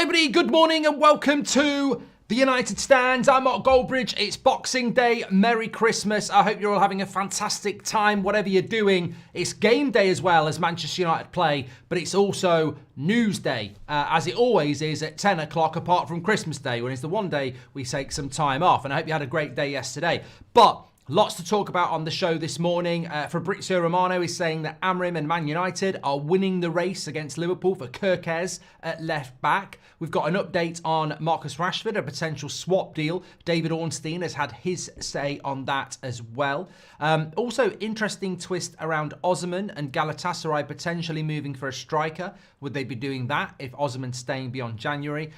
everybody, good morning and welcome to the United Stand. I'm Mark Goldbridge. It's Boxing Day. Merry Christmas. I hope you're all having a fantastic time, whatever you're doing. It's game day as well as Manchester United play, but it's also news day, as it always is at 10 o'clock, apart from Christmas Day, when it's the one day we take some time off. And I hope you had a great day yesterday. But lots to talk about on the show this morning. Fabrizio Romano is saying that Amorim and Man United are winning the race against Liverpool for KERKEZ at left back. We've got an update on Marcus Rashford, a potential swap deal. David Ornstein has had his say on that as well. Also, interesting twist around Osimhen and Galatasaray potentially moving for a striker. Would they be doing that if Osimhen's staying beyond January?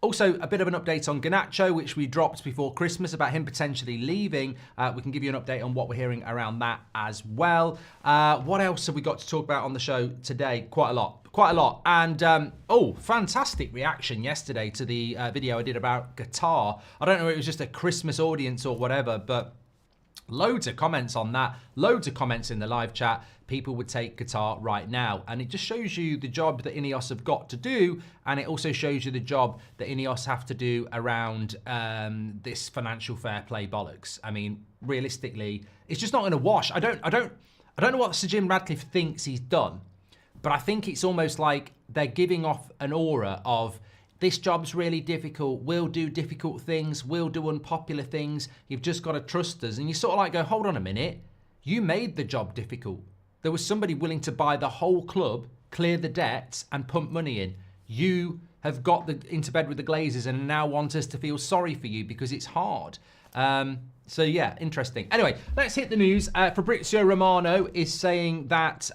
Also, a bit of an update on Garnacho, which we dropped before Christmas, about him potentially leaving. We can give you an update on what we're hearing around that as well. What else have we got to talk about on the show today? Quite a lot. And, fantastic reaction yesterday to the video I did about Qatar. I don't know if it was just a Christmas audience or whatever, but loads of comments on that. Loads of comments in the live chat. People would take Qatar right now. And it just shows you the job that Ineos have got to do. And it also shows you the job that Ineos have to do around this financial fair play bollocks. I mean, realistically, it's just not going to wash. I don't know what Sir Jim Radcliffe thinks he's done. But I think it's almost like they're giving off an aura of, this job's really difficult, we'll do difficult things, we'll do unpopular things, you've just got to trust us. And you sort of like go, hold on a minute, you made the job difficult. There was somebody willing to buy the whole club, clear the debts and pump money in. You have got into bed with the Glazers and now want us to feel sorry for you because it's hard. So yeah, interesting. Anyway, let's hit the news. Fabrizio Romano is saying that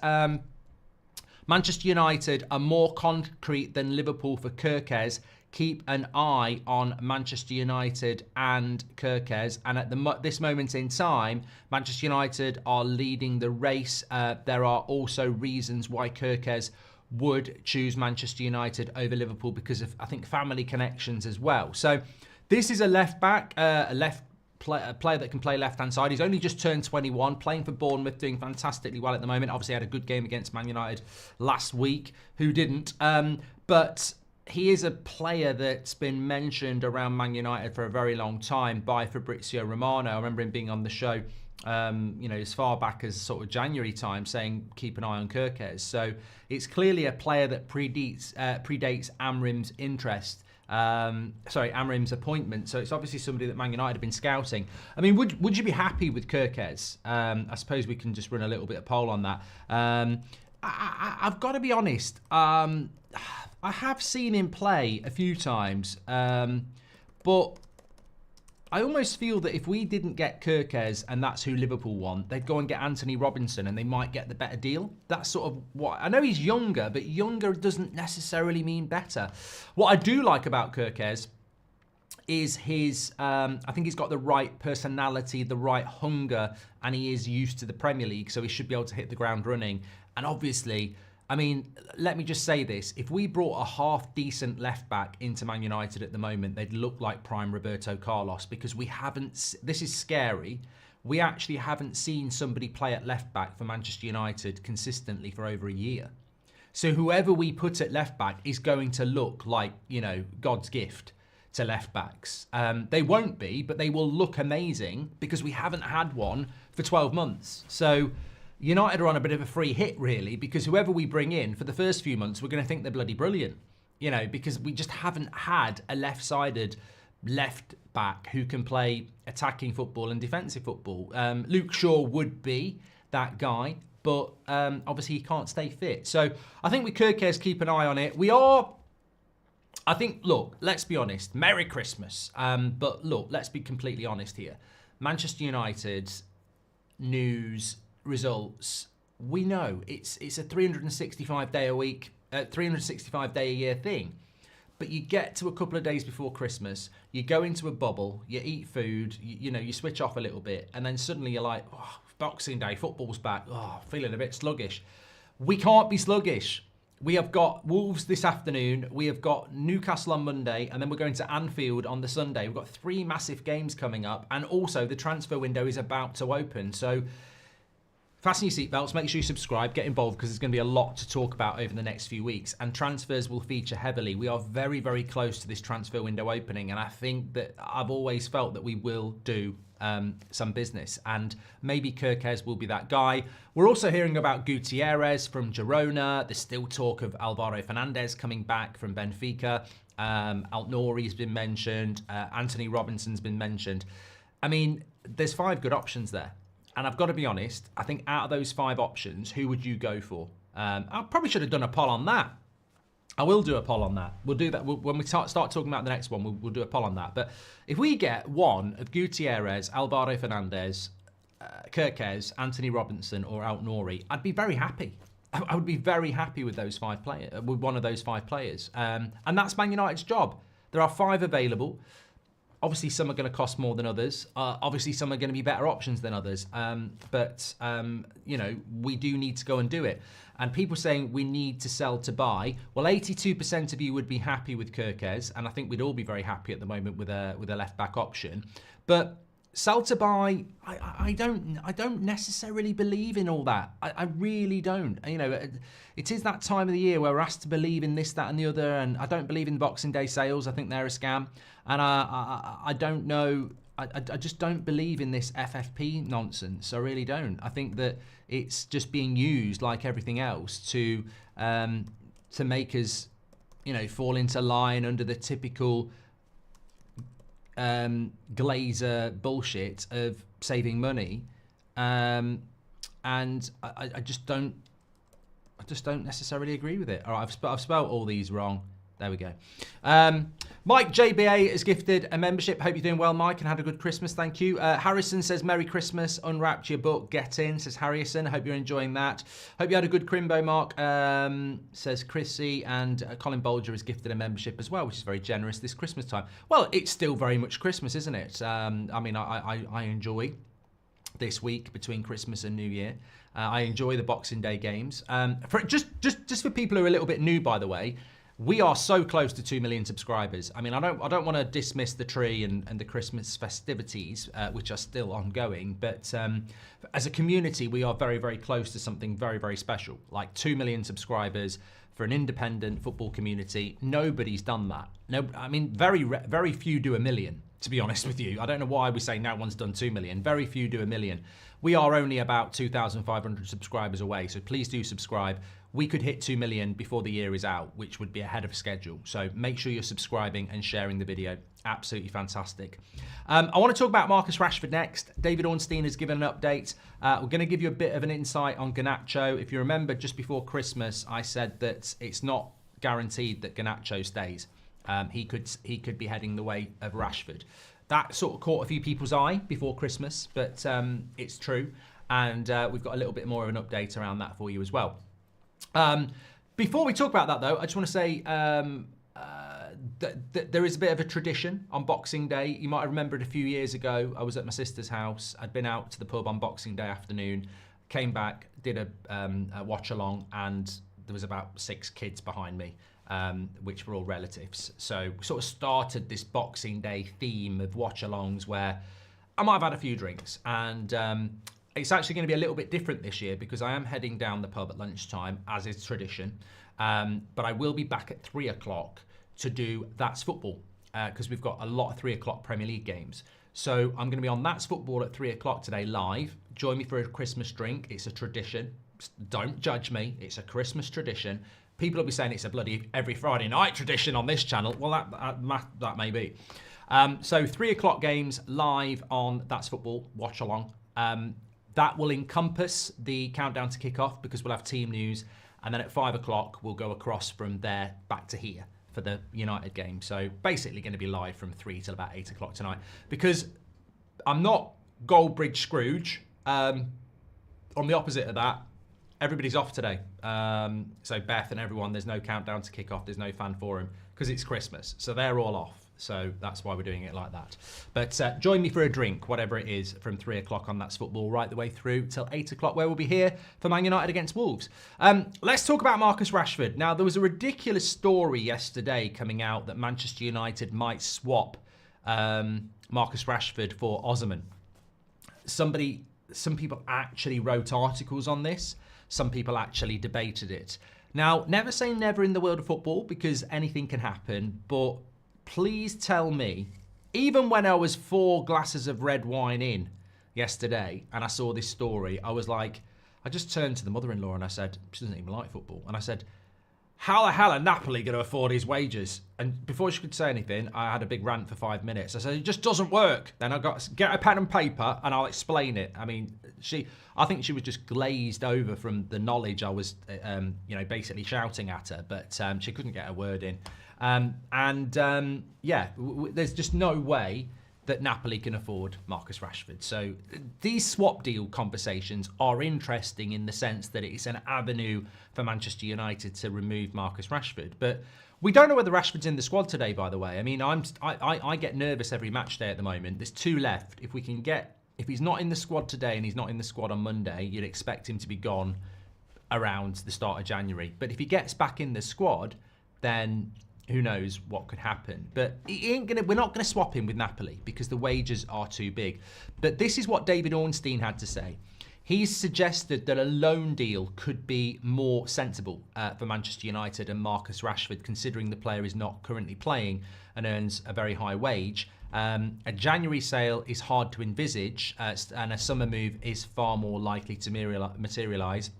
Manchester United are more concrete than Liverpool for KERKEZ. Keep an eye on Manchester United and KERKEZ. And at this moment in time, Manchester United are leading the race. There are also reasons why KERKEZ would choose Manchester United over Liverpool because of, I think, family connections as well. So this is a left back, a player that can play left-hand side. He's only just turned 21, playing for Bournemouth, doing fantastically well at the moment. Obviously had a good game against Man United last week. Who didn't? But he is a player that's been mentioned around Man United for a very long time by Fabrizio Romano. I remember him being on the show, as far back as sort of January time, saying keep an eye on KERKEZ. So it's clearly a player that predates Amorim's interest. Amorim's appointment. So it's obviously somebody that Man United have been scouting. I mean, would you be happy with KERKEZ? I suppose we can just run a little bit of poll on that. I've got to be honest. I have seen him play a few times, but I almost feel that if we didn't get KERKEZ and that's who Liverpool want, they'd go and get Anthony Robinson and they might get the better deal. That's sort of what... I know he's younger, but younger doesn't necessarily mean better. What I do like about KERKEZ is his... I think he's got the right personality, the right hunger, and he is used to the Premier League, so he should be able to hit the ground running. And obviously... I mean, let me just say this. If we brought a half-decent left-back into Man United at the moment, they'd look like prime Roberto Carlos because we haven't... This is scary. We actually haven't seen somebody play at left-back for Manchester United consistently for over a year. So whoever we put at left-back is going to look like, God's gift to left-backs. They won't be, but they will look amazing because we haven't had one for 12 months. So... United are on a bit of a free hit, really, because whoever we bring in for the first few months, we're going to think they're bloody brilliant, because we just haven't had a left-sided left back who can play attacking football and defensive football. Luke Shaw would be that guy, but obviously he can't stay fit. So I think with KERKEZ, keep an eye on it. Look, let's be honest, Merry Christmas. But look, let's be completely honest here. Manchester United's news... results, we know it's a 365 day a week, 365 day a year thing. But you get to a couple of days before Christmas, you go into a bubble, you eat food, you switch off a little bit, and then suddenly you're like, oh, Boxing Day, football's back, feeling a bit sluggish. We can't be sluggish. We have got Wolves this afternoon, we have got Newcastle on Monday, and then we're going to Anfield on the Sunday. We've got 3 massive games coming up, and also the transfer window is about to open. So Fasten your seatbelts, make sure you subscribe, get involved, because there's going to be a lot to talk about over the next few weeks, and transfers will feature heavily. We are very, very close to this transfer window opening, and I think that I've always felt that we will do some business, and maybe KERKEZ will be that guy. We're also hearing about Gutierrez from Girona. There's still talk of Alvaro Fernandez coming back from Benfica. Altnouri's been mentioned. Anthony Robinson's been mentioned. I mean, there's 5 good options there. And I've got to be honest, I think out of those 5 options, who would you go for? I probably should have done a poll on that. I will do a poll on that. We'll do that when we start talking about the next one. We'll do a poll on that. But if we get one of Gutierrez, Alvaro Fernandez, KERKEZ, Anthony Robinson, or Altnouri, I'd be very happy. I would be very happy with those 5 players, with one of those 5 players. And that's Man United's job. There are 5 available. Obviously, some are going to cost more than others. Obviously, some are going to be better options than others. But you know, we do need to go and do it. And people saying we need to sell to buy. Well, 82% of you would be happy with KERKEZ, and I think we'd all be very happy at the moment with a left back option. But sell to buy, I don't necessarily believe in all that. I really don't. You know, it is that time of the year where we're asked to believe in this, that, and the other, and I don't believe in Boxing Day sales. I think they're a scam, and I don't know. I just don't believe in this FFP nonsense. I really don't. I think that it's just being used like everything else to make us, you know, fall into line under the typical Glazer bullshit of saving money, and I just don't necessarily agree with it. All right, I've spelled all these wrong. There we go. Mike JBA has gifted a membership. Hope you're doing well, Mike, and had a good Christmas. Thank you. Harrison says, Merry Christmas. Unwrapped your book. Get in, says Harrison. Hope you're enjoying that. Hope you had a good Crimbo, Mark, says Chrissy. And Colin Bolger has gifted a membership as well, which is very generous this Christmas time. Well, it's still very much Christmas, isn't it? I mean, I enjoy this week between Christmas and New Year. I enjoy the Boxing Day games. Just for people who are a little bit new, by the way, we are so close to 2 million subscribers. I mean, I don't want to dismiss the tree and the Christmas festivities, which are still ongoing. But as a community, we are very, very close to something very, very special. Like 2 million subscribers for an independent football community. Nobody's done that. No, I mean, very few do 1 million, to be honest with you. I don't know why we say no one's done 2 million. Very few do 1 million. We are only about 2,500 subscribers away, so please do subscribe. We could hit 2 million before the year is out, which would be ahead of schedule. So make sure you're subscribing and sharing the video. Absolutely fantastic. I want to talk about Marcus Rashford next. David Ornstein has given an update. We're going to give you a bit of an insight on Garnacho. If you remember, just before Christmas, I said that it's not guaranteed that Garnacho stays. He could be heading the way of Rashford. That sort of caught a few people's eye before Christmas, but it's true. And we've got a little bit more of an update around that for you as well. Before we talk about that, though, I just want to say that there is a bit of a tradition on Boxing Day. You might have remembered a few years ago, I was at my sister's house. I'd been out to the pub on Boxing Day afternoon, came back, did a watch along, and there was about 6 kids behind me, which were all relatives. So we sort of started this Boxing Day theme of watch alongs where I might have had a few drinks, and it's actually going to be a little bit different this year because I am heading down the pub at lunchtime, as is tradition. But I will be back at 3 o'clock to do That's Football because we've got a lot of 3 o'clock Premier League games. So I'm going to be on That's Football at 3 o'clock today live. Join me for a Christmas drink. It's a tradition. Don't judge me. It's a Christmas tradition. People will be saying it's a bloody every Friday night tradition on this channel. Well, that may be. So 3 o'clock games live on That's Football. Watch along. That will encompass the countdown to kick-off because we'll have team news. And then at 5 o'clock, we'll go across from there back to here for the United game. So basically going to be live from 3 till about 8 o'clock tonight. Because I'm not Goldbridge Scrooge. On the opposite of that, everybody's off today. So Beth and everyone, there's no countdown to kick-off. There's no fan forum because it's Christmas. So they're all off. So that's why we're doing it like that. But join me for a drink, whatever it is, from 3 o'clock on That's Football, right the way through till 8 o'clock, where we'll be here for Man United against Wolves. Let's talk about Marcus Rashford. Now, there was a ridiculous story yesterday coming out that Manchester United might swap Marcus Rashford for Osimhen. Somebody some people actually wrote articles on this. Some people actually debated it. Now, never say never in the world of football because anything can happen, but please tell me, even when I was 4 glasses of red wine in yesterday and I saw this story, I was like, I just turned to the mother-in-law and I said, she doesn't even like football. And I said, how the hell are Napoli going to afford his wages? And before she could say anything, I had a big rant for 5 minutes. I said, it just doesn't work. Then I got, get a pen and paper and I'll explain it. I mean, I think she was just glazed over from the knowledge I was, basically shouting at her, but she couldn't get a word in. There's just no way that Napoli can afford Marcus Rashford. So these swap deal conversations are interesting in the sense that it's an avenue for Manchester United to remove Marcus Rashford. But we don't know whether Rashford's in the squad today, by the way. I mean, I get nervous every match day at the moment. There's 2 left. If he's not in the squad today and he's not in the squad on Monday, you'd expect him to be gone around the start of January. But if he gets back in the squad, then who knows what could happen. But we're not going to swap him with Napoli because the wages are too big. But this is what David Ornstein had to say. He's suggested that a loan deal could be more sensible for Manchester United and Marcus Rashford, considering the player is not currently playing and earns a very high wage. A January sale is hard to envisage, and a summer move is far more likely to materialise.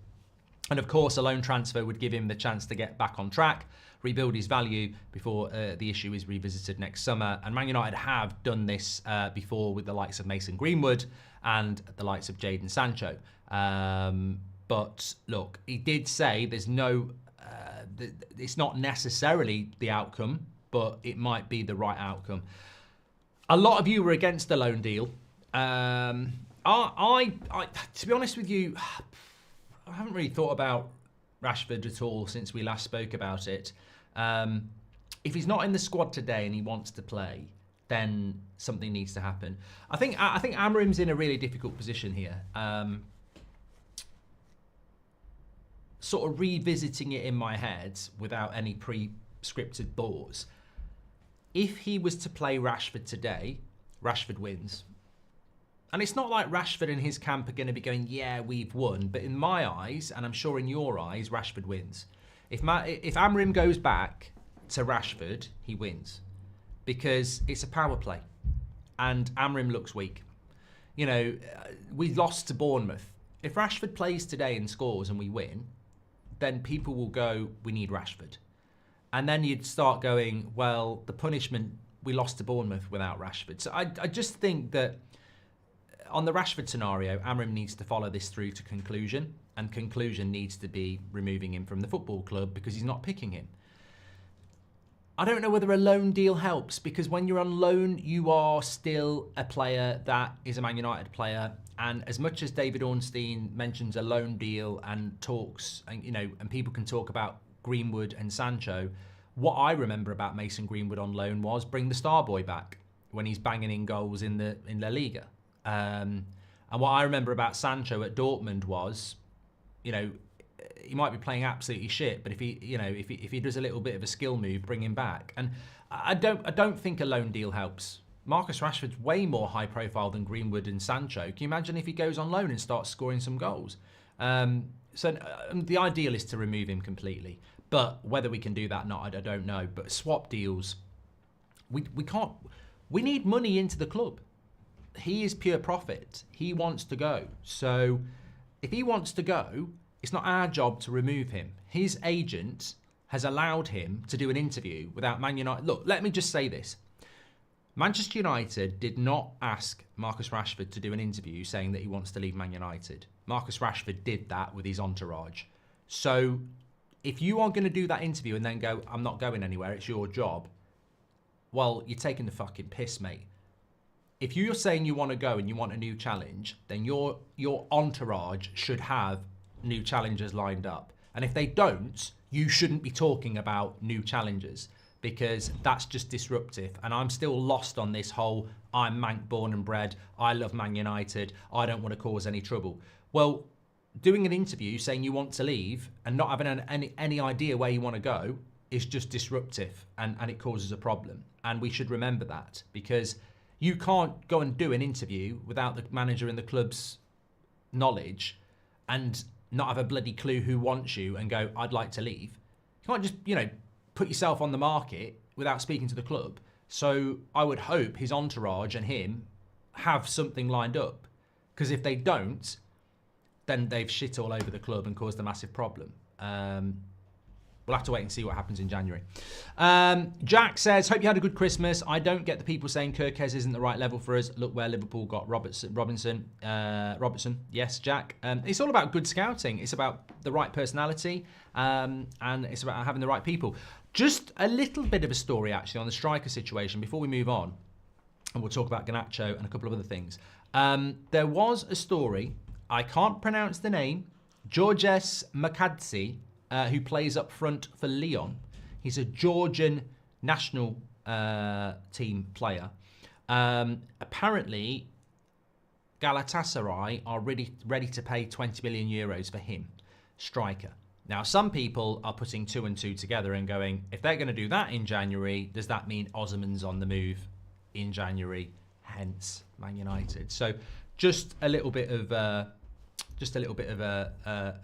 And of course, a loan transfer would give him the chance to get back on track, rebuild his value before the issue is revisited next summer. And Man United have done this before with the likes of Mason Greenwood and the likes of Jadon Sancho. But look, he did say there's no, it's not necessarily the outcome, but it might be the right outcome. A lot of you were against the loan deal. To be honest with you, I haven't really thought about Rashford at all since we last spoke about it. If he's not in the squad today and he wants to play, then something needs to happen. I think Amorim's in a really difficult position here. Sort of revisiting it in my head without any pre-scripted thoughts. If he was to play Rashford today, Rashford wins. And it's not like Rashford and his camp are going to be going, yeah, we've won. But in my eyes, and I'm sure in your eyes, Rashford wins. If Amorim goes back to Rashford, he wins. Because it's a power play. And Amorim looks weak. You know, we lost to Bournemouth. If Rashford plays today and scores and we win, then people will go, we need Rashford. And then you'd start going, well, the punishment, we lost to Bournemouth without Rashford. So I just think that on the Rashford scenario, Amorim needs to follow this through to conclusion, and conclusion needs to be removing him from the football club because he's not picking him. I don't know whether a loan deal helps, because when you're on loan, you are still a player that is a Man United player. And as much as David Ornstein mentions a loan deal and talks, and people can talk about Greenwood and Sancho, what I remember about Mason Greenwood on loan was bring the star boy back when he's banging in goals in La Liga. And what I remember about Sancho at Dortmund was, he might be playing absolutely shit, but if he does a little bit of a skill move, bring him back. And I don't think a loan deal helps. Marcus Rashford's way more high profile than Greenwood and Sancho. Can you imagine if he goes on loan and starts scoring some goals? So the ideal is to remove him completely. But whether we can do that or not, I don't know. But swap deals, we can't. We need money into the club. He is pure profit. He wants to go. So if he wants to go, it's not our job to remove him. His agent has allowed him to do an interview without Man United. Look, let me just say this. Manchester United did not ask Marcus Rashford to do an interview saying that he wants to leave Man United. Marcus Rashford did that with his entourage. So if you are going to do that interview and then go, I'm not going anywhere, it's your job, well, you're taking the fucking piss, mate. If you're saying you want to go and you want a new challenge, then your entourage should have new challengers lined up. And if they don't, you shouldn't be talking about new challenges, because that's just disruptive. And I'm still lost on this whole, I'm Manc born and bred, I love Man United, I don't want to cause any trouble. Well, doing an interview saying you want to leave and not having any idea where you want to go is just disruptive, and it causes a problem. And we should remember that, because you can't go and do an interview without the manager and the club's knowledge and not have a bloody clue who wants you and go, I'd like to leave. You can't just, put yourself on the market without speaking to the club. So I would hope his entourage and him have something lined up. Because if they don't, then they've shit all over the club and caused a massive problem. We'll have to wait and see what happens in January. Jack says, hope you had a good Christmas. I don't get the people saying KERKEZ isn't the right level for us. Look where Liverpool got Robertson. Yes, Jack. It's all about good scouting. It's about the right personality, and it's about having the right people. Just a little bit of a story, actually, on the striker situation before we move on. And we'll talk about Garnacho and a couple of other things. There was a story. I can't pronounce the name. Georges Makadze, who plays up front for Lyon. He's a Georgian national team player. Apparently, Galatasaray are ready to pay 20 million euros for him, striker. Now, some people are putting 2 and 2 together and going, if they're going to do that in January, does that mean Osimhen's on the move in January? Hence, Man United. So, just a little bit of a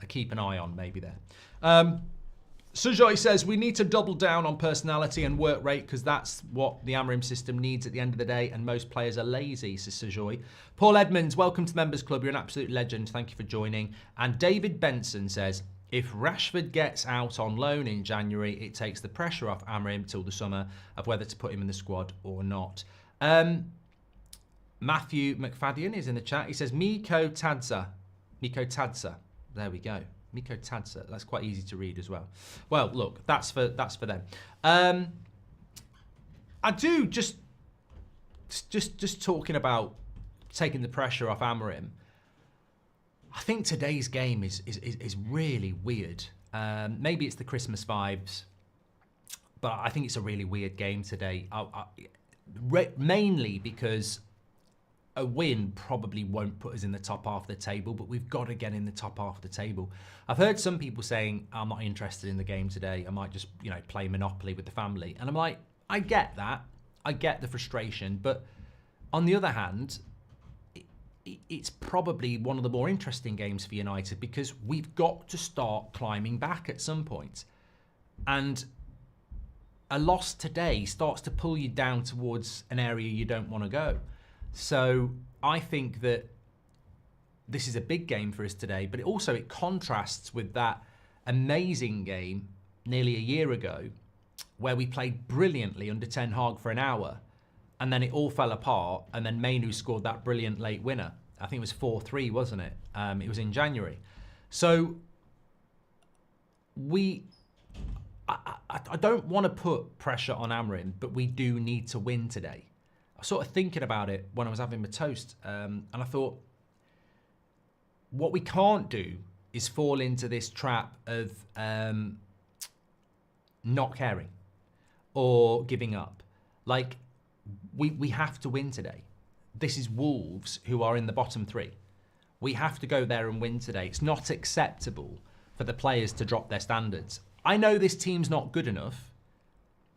keep an eye on maybe there. Sujoy says, we need to double down on personality and work rate because that's what the Amorim system needs at the end of the day, and most players are lazy, says Sujoy. Paul Edmonds, welcome to the Members Club. You're an absolute legend. Thank you for joining. And David Benson says, if Rashford gets out on loan in January, it takes the pressure off Amorim till the summer of whether to put him in the squad or not. Matthew McFadden is in the chat. He says, Miko Tadza. There we go. Miko Tadza. That's quite easy to read as well. Well, look, that's for them. I do just talking about taking the pressure off Amorim. I think today's game is really weird. Maybe it's the Christmas vibes, but I think it's a really weird game today. Mainly because a win probably won't put us in the top half of the table, but we've got to get in the top half of the table. I've heard some people saying, I'm not interested in the game today. I might just, play Monopoly with the family. And I'm like, I get that. I get the frustration. But on the other hand, it's probably one of the more interesting games for United because we've got to start climbing back at some point. And a loss today starts to pull you down towards an area you don't want to go. So I think that this is a big game for us today, but it contrasts with that amazing game nearly a year ago where we played brilliantly under Ten Hag for an hour and then it all fell apart and then Mainu scored that brilliant late winner. I think it was 4-3, wasn't it? It was in January. So I don't want to put pressure on Amorim, but we do need to win today. I was sort of thinking about it when I was having my toast, and I thought, what we can't do is fall into this trap of not caring or giving up. Like, we have to win today. This is Wolves who are in the bottom 3. We have to go there and win today. It's not acceptable for the players to drop their standards. I know this team's not good enough,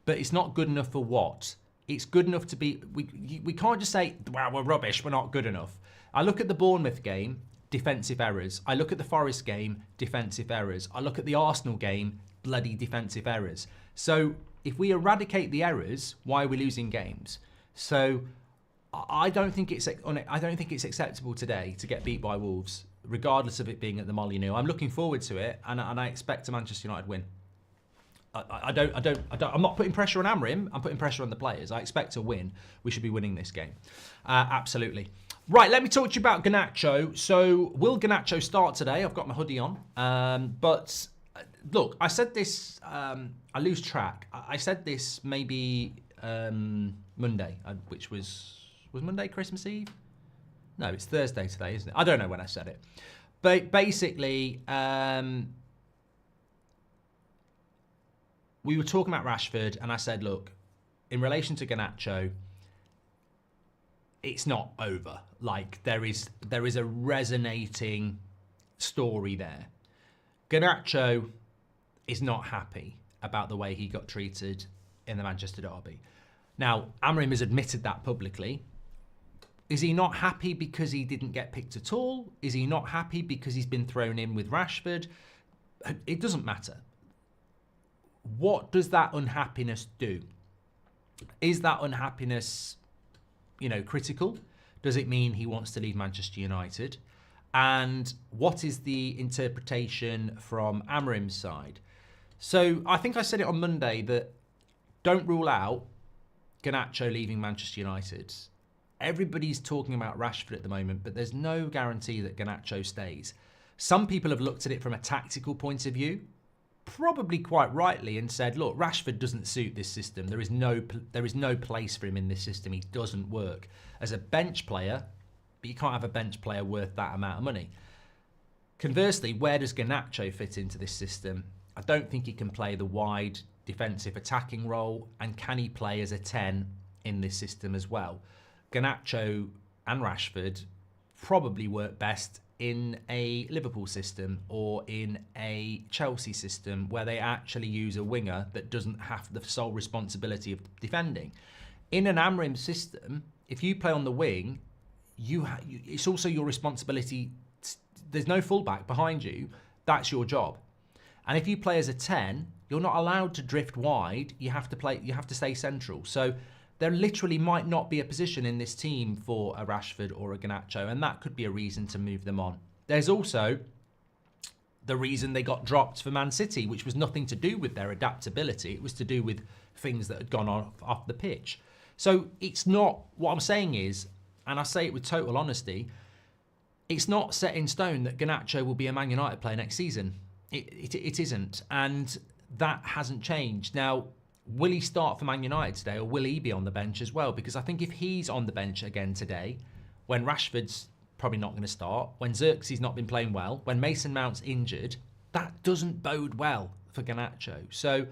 but it's not good enough for what? It's good enough to be... We can't just say, wow, we're rubbish, we're not good enough. I look at the Bournemouth game, defensive errors. I look at the Forest game, defensive errors. I look at the Arsenal game, bloody defensive errors. So if we eradicate the errors, why are we losing games? So I don't think it's acceptable today to get beat by Wolves, regardless of it being at the Molineux. I'm looking forward to it, and I expect a Manchester United win. I'm not putting pressure on Amorim. I'm putting pressure on the players. I expect a win. We should be winning this game. Absolutely. Right, let me talk to you about Garnacho. So, will Garnacho start today? I've got my hoodie on. But, look, I said this, I lose track. I said this maybe Monday, which was Monday Christmas Eve? No, it's Thursday today, isn't it? I don't know when I said it. But basically... we were talking about Rashford, and I said, look, in relation to Garnacho, it's not over. Like, there is a resonating story there. Garnacho is not happy about the way he got treated in the Manchester derby. Now, Amorim has admitted that publicly. Is he not happy because he didn't get picked at all? Is he not happy because he's been thrown in with Rashford? It doesn't matter. What does that unhappiness do? Is that unhappiness, critical? Does it mean he wants to leave Manchester United? And what is the interpretation from Amorim's side? So I think I said it on Monday that don't rule out Garnacho leaving Manchester United. Everybody's talking about Rashford at the moment, but there's no guarantee that Garnacho stays. Some people have looked at it from a tactical point of view, probably quite rightly, and said, look, Rashford doesn't suit this system. There is no place for him in this system. He doesn't work as a bench player, but you can't have a bench player worth that amount of money. Conversely, where does Garnacho fit into this system? I don't think he can play the wide defensive attacking role, and can he play as a 10 in this system as well? Garnacho and Rashford probably work best in a Liverpool system or in a Chelsea system where they actually use a winger that doesn't have the sole responsibility of defending. In an Amorim system, if you play on the wing, it's also your responsibility. There's no fullback behind you. That's your job. And if you play as a 10, you're not allowed to drift wide. You have to stay central. So there literally might not be a position in this team for a Rashford or a Garnacho, and that could be a reason to move them on. There's also the reason they got dropped for Man City, which was nothing to do with their adaptability. It was to do with things that had gone off the pitch. So it's not, what I'm saying is, and I say it with total honesty, it's not set in stone that Garnacho will be a Man United player next season. It isn't, and that hasn't changed. Now, will he start for Man United today, or will he be on the bench as well? Because I think if he's on the bench again today, when Rashford's probably not going to start, when Xerxes not been playing well, when Mason Mount's injured, that doesn't bode well for Garnacho. So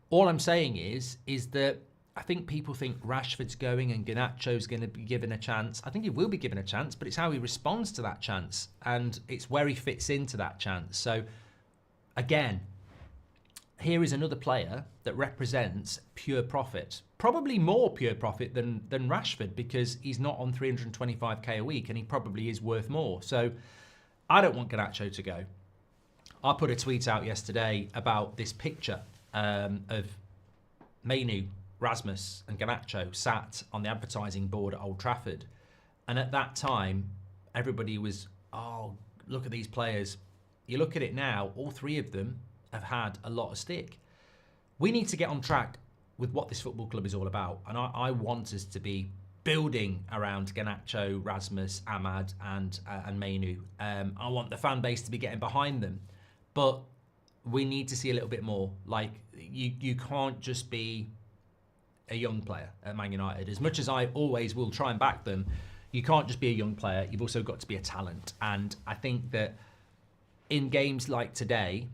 all I'm saying is that I think people think Rashford's going and Garnacho's going to be given a chance. I think he will be given a chance, but it's how he responds to that chance, and it's where he fits into that chance. So again, here is another player that represents pure profit. Probably more pure profit than Rashford, because he's not on 325k a week and he probably is worth more. So I don't want Garnacho to go. I put a tweet out yesterday about this picture of Mainu, Rasmus and Garnacho sat on the advertising board at Old Trafford. And at that time, everybody was, oh, look at these players. You look at it now, all three of them have had a lot of stick. We need to get on track with what this football club is all about. And I want us to be building around Garnacho, Rasmus, Ahmad and Mainu. I want the fan base to be getting behind them. But we need to see a little bit more. Like, you can't just be a young player at Man United. As much as I always will try and back them, you can't just be a young player. You've also got to be a talent. And I think that in games like today,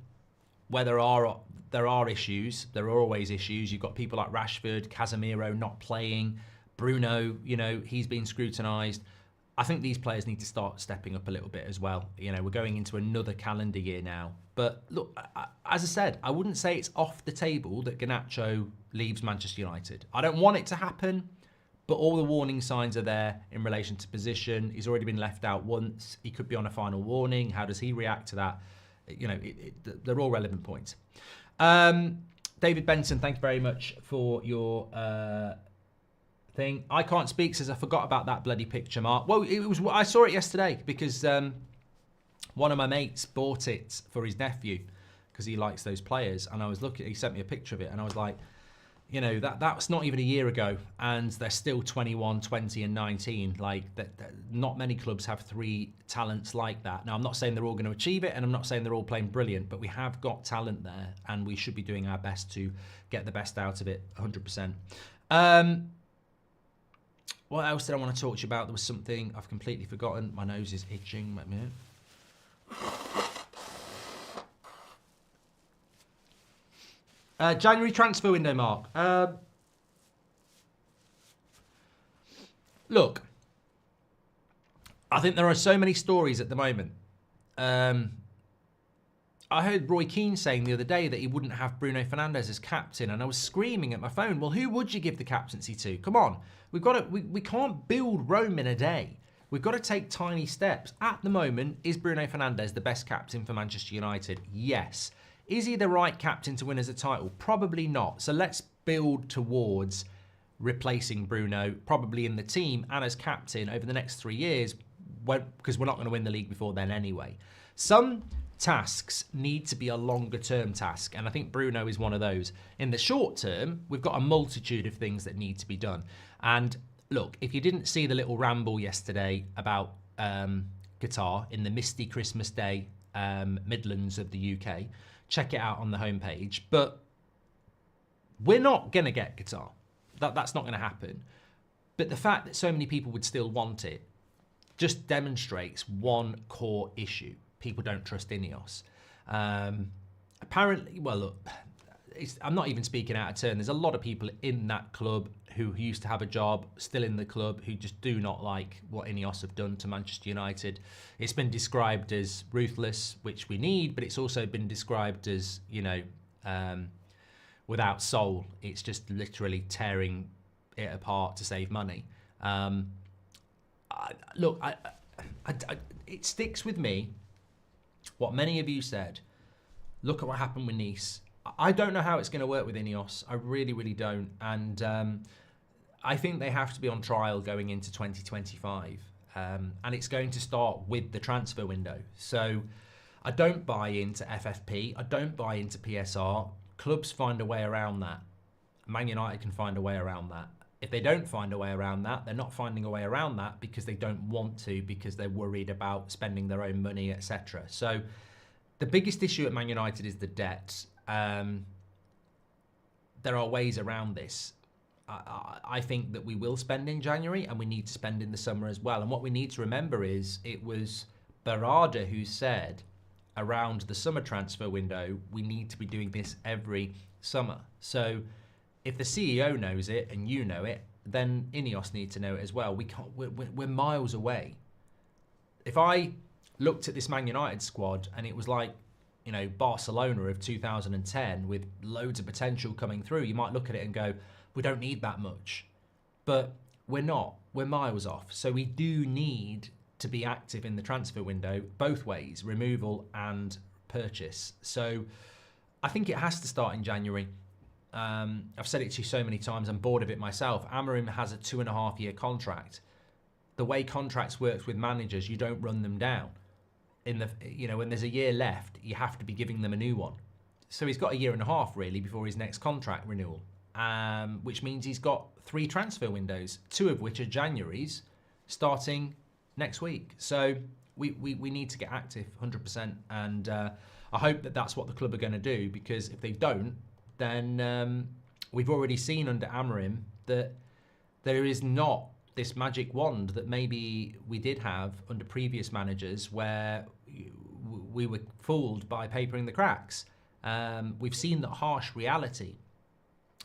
where there are issues, there are always issues. You've got people like Rashford, Casemiro not playing, Bruno, he's been scrutinised. I think these players need to start stepping up a little bit as well. We're going into another calendar year now. But look, as I said, I wouldn't say it's off the table that Garnacho leaves Manchester United. I don't want it to happen, but all the warning signs are there in relation to position. He's already been left out once. He could be on a final warning. How does he react to that? They're all relevant points. David Benson, thank you very much for your thing. I can't speak, says I forgot about that bloody picture, Mark. Well, I saw it yesterday because one of my mates bought it for his nephew because he likes those players, and I was looking. He sent me a picture of it, and I was like, that's not even a year ago, and they're still 21, 20, and 19. Like, not many clubs have three talents like that. Now, I'm not saying they're all going to achieve it, and I'm not saying they're all playing brilliant, but we have got talent there, and we should be doing our best to get the best out of it, 100%. What else did I want to talk to you about? There was something I've completely forgotten. My nose is itching. Wait a minute. January transfer window, Mark. Look, I think there are so many stories at the moment. I heard Roy Keane saying the other day that he wouldn't have Bruno Fernandes as captain, and I was screaming at my phone, well, who would you give the captaincy to? Come on, we can't build Rome in a day. We've got to take tiny steps. At the moment, is Bruno Fernandes the best captain for Manchester United? Yes. Is he the right captain to win as a title? Probably not. So let's build towards replacing Bruno, probably in the team and as captain over the next 3 years, because we're not going to win the league before then anyway. Some tasks need to be a longer term task, and I think Bruno is one of those. In the short term, we've got a multitude of things that need to be done. And look, if you didn't see the little ramble yesterday about Qatar in the misty Christmas day Midlands of the UK, check it out on the homepage. But we're not going to get Qatar. That's not going to happen. But the fact that so many people would still want it just demonstrates one core issue. People don't trust Ineos. Apparently, well, look, I'm not even speaking out of turn. There's a lot of people in that club who used to have a job, still in the club, who just do not like what Ineos have done to Manchester United. It's been described as ruthless, which we need, but it's also been described as, you know, without soul. It's just literally tearing it apart to save money. It sticks with me what many of you said. Look at what happened with Nice. I don't know how it's going to work with Ineos. I really, really don't. And I think they have to be on trial going into 2025. And it's going to start with the transfer window. So I don't buy into FFP. I don't buy into PSR. Clubs find a way around that. Man United can find a way around that. If they don't find a way around that, they're not finding a way around that because they don't want to, because they're worried about spending their own money, etc. So the biggest issue at Man United is the debt. There are ways around this. I think that we will spend in January and we need to spend in the summer as well. And what we need to remember is it was Barada who said around the summer transfer window, we need to be doing this every summer. So if the CEO knows it and you know it, then Ineos need to know it as well. We're miles away. If I looked at this Man United squad and it was like, you know, Barcelona of 2010 with loads of potential coming through, you might look at it and go, we don't need that much. But we're not. We're miles off. So we do need to be active in the transfer window both ways, removal and purchase. So I think it has to start in January. I've said it to you so many times, I'm bored of it myself. Amorim has a 2.5-year contract. The way contracts works with managers, you don't run them down. When there's a year left, you have to be giving them a new one. So he's got a 1.5 years really before his next contract renewal, which means he's got 3 transfer windows, 2 of which are January's, starting next week. So we need to get active 100%, and I hope that that's what the club are going to do, because if they don't, then we've already seen under Amorim that there is not this magic wand that maybe we did have under previous managers, where we were fooled by papering the cracks. We've seen the harsh reality.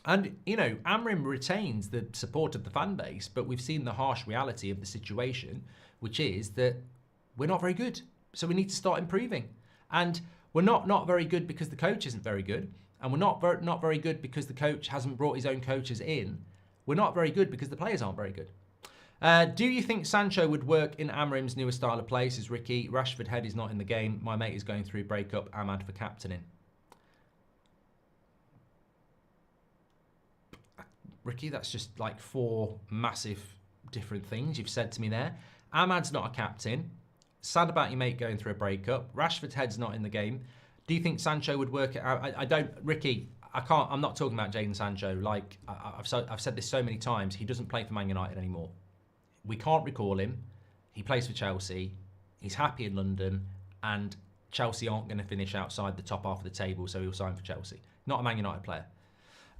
And, you know, Amorim retains the support of the fan base, but we've seen the harsh reality of the situation, which is that we're not very good. So we need to start improving. And we're not very good because the coach isn't very good. And we're not very good because the coach hasn't brought his own coaches in. We're not very good because the players aren't very good. Do you think Sancho would work in Amorim's newer style of play? Says Ricky. Rashford head is not in the game. My mate is going through breakup. Ahmad for captaining. Ricky, that's just like 4 massive different things you've said to me there. Ahmad's not a captain. Sad about your mate going through a breakup. Rashford's head's not in the game. Do you think Sancho would work? I don't, Ricky. I can't. I'm not talking about Jadon Sancho. Like I've said this so many times. He doesn't play for Man United anymore. We can't recall him. He plays for Chelsea. He's happy in London, and Chelsea aren't going to finish outside the top half of the table, so he'll sign for Chelsea. Not a Man United player.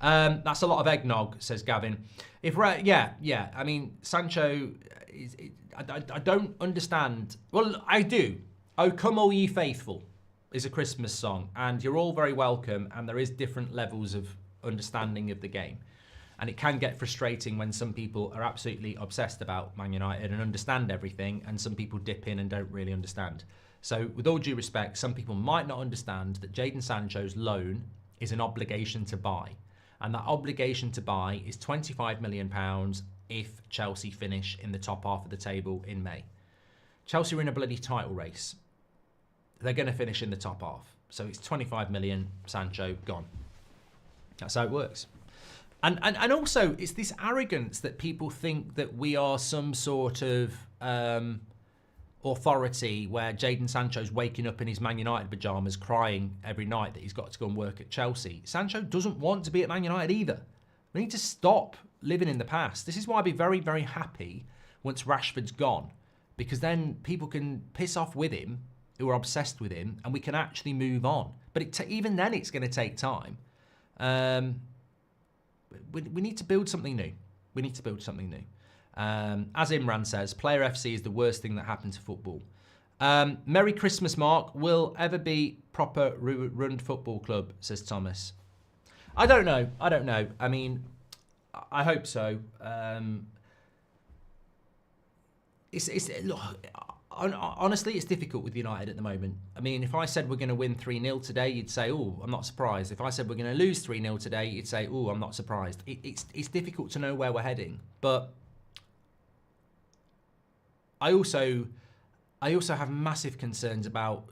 That's a lot of eggnog, says Gavin. Yeah. I mean, Sancho. I don't understand. Well, I do. Oh, come all ye faithful is a Christmas song, and you're all very welcome, and there is different levels of understanding of the game, and it can get frustrating when some people are absolutely obsessed about Man United and understand everything, and some people dip in and don't really understand. So with all due respect, some people might not understand that Jadon Sancho's loan is an obligation to buy. And that obligation to buy is £25 million if Chelsea finish in the top half of the table in May. Chelsea are in a bloody title race. They're going to finish in the top half. So it's 25 million, Sancho, gone. That's how it works. And also, it's this arrogance that people think that we are some sort of authority where Jadon Sancho's waking up in his Man United pyjamas crying every night that he's got to go and work at Chelsea. Sancho doesn't want to be at Man United either. We need to stop living in the past. This is why I'd be very, very happy once Rashford's gone, because then people can piss off with him who are obsessed with him and we can actually move on. But even then, it's going to take time. We need to build something new. We need to build something new. As Imran says, Player FC is the worst thing that happened to football. Merry Christmas, Mark. Will ever be proper run football club, says Thomas. I don't know. I mean, I hope so. Look, honestly, it's difficult with United at the moment. I mean, if I said we're going to win 3-0 today, you'd say, oh, I'm not surprised. If I said we're going to lose 3-0 today, you'd say, oh, I'm not surprised. It's difficult to know where we're heading. But I also have massive concerns about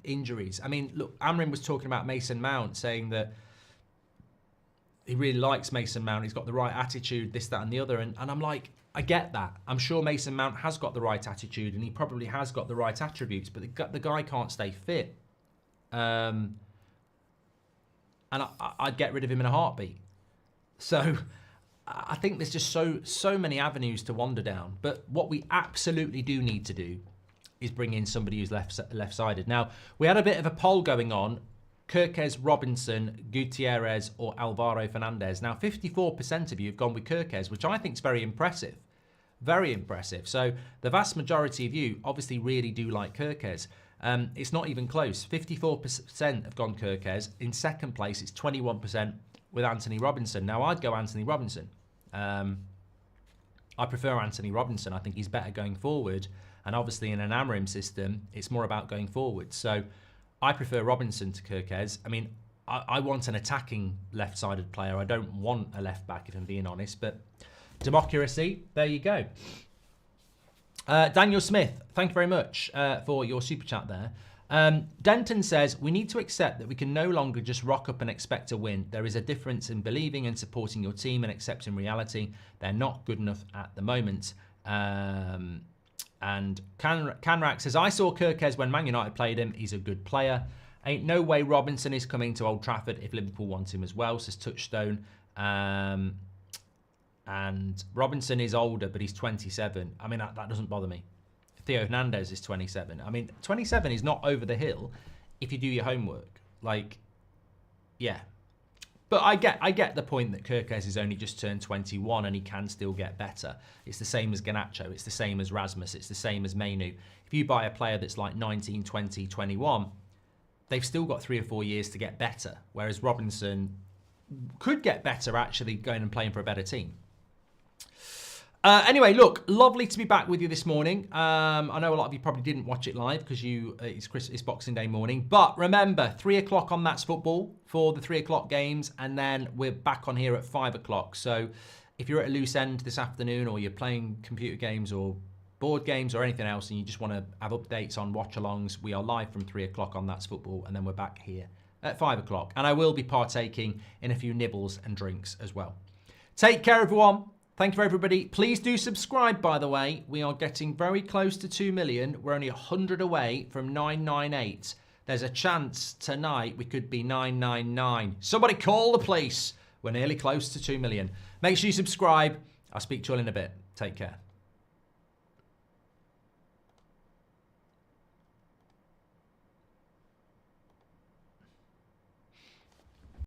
injuries. I mean, look, Amorim was talking about Mason Mount, saying that he really likes Mason Mount. He's got the right attitude, this, that, and the other. And I'm like, I get that. I'm sure Mason Mount has got the right attitude and he probably has got the right attributes, but the guy can't stay fit. And I'd get rid of him in a heartbeat. So I think there's just so many avenues to wander down. But what we absolutely do need to do is bring in somebody who's left-sided. Now, we had a bit of a poll going on. KERKEZ, Robinson, Gutierrez or Alvaro Fernandez. Now, 54% of you have gone with KERKEZ, which I think is very impressive. Very impressive. So the vast majority of you obviously really do like KERKEZ. It's not even close. 54% have gone KERKEZ. In second place, it's 21% with Anthony Robinson. Now, I'd go Anthony Robinson. I prefer Anthony Robinson. I think he's better going forward. And obviously in an Amorim system, it's more about going forward. So I prefer Robinson to KERKEZ. I mean, I want an attacking left-sided player. I don't want a left-back, if I'm being honest. But democracy, there you go. Daniel Smith, thank you very much for your super chat there. Denton says, we need to accept that we can no longer just rock up and expect to win. There is a difference in believing and supporting your team and accepting reality. They're not good enough at the moment. And Canrack says, I saw KERKEZ when Man United played him. He's a good player. Ain't no way Robinson is coming to Old Trafford if Liverpool want him as well, says Touchstone. And Robinson is older, but he's 27. I mean, that doesn't bother me. Theo Hernandez is 27. I mean, 27 is not over the hill if you do your homework. Like, yeah. But I get the point that KERKEZ has only just turned 21 and he can still get better. It's the same as Garnacho. It's the same as Rasmus. It's the same as Mainu. If you buy a player that's like 19, 20, 21, they've still got 3 or 4 years to get better. Whereas Robinson could get better actually going and playing for a better team. Anyway, look, lovely to be back with you this morning. I know a lot of you probably didn't watch it live because it's Boxing Day morning. But remember, 3 o'clock on That's Football for the 3 o'clock games. And then we're back on here at 5 o'clock. So if you're at a loose end this afternoon or you're playing computer games or board games or anything else and you just want to have updates on watch-alongs, we are live from 3 o'clock on That's Football. And then we're back here at 5 o'clock. And I will be partaking in a few nibbles and drinks as well. Take care, everyone. Thank you, everybody. Please do subscribe, by the way. We are getting very close to 2 million. We're only 100 away from 998. There's a chance tonight we could be 999. Somebody call the police. We're nearly close to 2 million. Make sure you subscribe. I'll speak to you all in a bit. Take care.